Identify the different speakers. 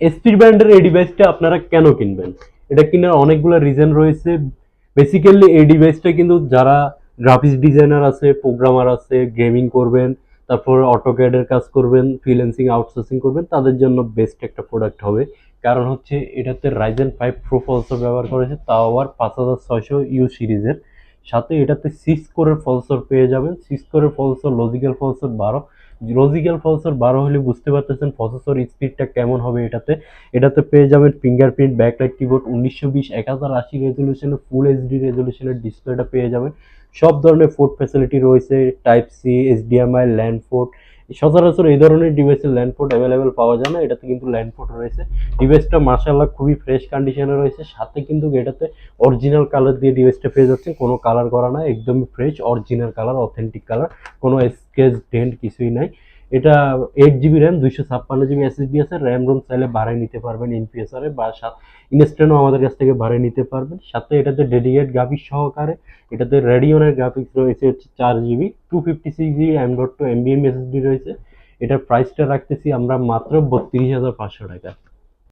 Speaker 1: SP ব্র্যান্ডের এই ডিভাইসটা আপনারা কেন কিনবেন? এটা কেনার অনেকগুলো রিজন রয়েছে। বেসিক্যালি এই ডিভাইসটা কিন্তু যারা গ্রাফিক্স ডিজাইনার আছে, প্রোগ্রামার আছে, গেমিং করবেন, তারপর অটোক্যাড এর কাজ করবেন, ফ্রিল্যান্সিং আউটসোর্সিং করবেন, তাদের জন্য বেস্ট একটা প্রোডাক্ট হবে। কারণ হচ্ছে এটাতে রাইজেন 5 প্রো প্রসেসর ব্যবহার করেছে, তাও আবার 5600 ইউ সিরিজের। সাথে এটাতে 6 কোরের প্রসেসর পেয়ে যাবেন। 6 কোরের processor, logical processor 12। Logical processor 12 হলে বুঝতে পারতেছেন প্রসেসর স্পিডটা কেমন হবে এটাতে। এটাতে পেয়ে যাবেন ফিঙ্গারপ্রিন্ট, ব্যাকলাইট কিবোর্ড, 1920 1080 রেজলিউশনের ফুল এইচডি রেজলিউশনের ডিসপ্লেটা পেয়ে যাবেন। সব ধরনের পোর্ট ফ্যাসিলিটি রয়েছে, type C, HDMI, LAN port. সচরাচর এই ধরনের ডিভাইসের ল্যান্ড পোর্ট অ্যাভেলেবেল পাওয়া যায় না, এটাতে কিন্তু ল্যান্ড পোর্ট রয়েছে। ডিভাইসটা মাশাআল্লাহ খুবই ফ্রেশ কন্ডিশনে রয়েছে। সাথে কিন্তু এটাতে অরিজিনাল কালার দিয়ে ডিভাইসটা পেয়ে যাচ্ছেন, কোনো কালার করা না, একদমই fresh original colour, authentic colour, কোনো স্কেচ ডেন্ট কিছুই নাই। এটা 8 জিবি র্যাম, 256 জিবি এসএসডি আছে। র্যাম রোম চাইলে বাড়ায় নিতে পারবেন ইনফিউচারে, বা ইনস্ট্যান্টও আমাদের কাছ থেকে বাড়িয়ে নিতে পারবেন। সাথে এটাতে ডেডিকেট গ্রাফিক্স সহকারে এটাতে রেডিয়নের গ্রাফিক্স রয়েছে হচ্ছে 4 GB, 256 GB M.2 NVMe SSD রয়েছে। এটার প্রাইসটা রাখতেছি আমরা মাত্র 32,500 টাকা।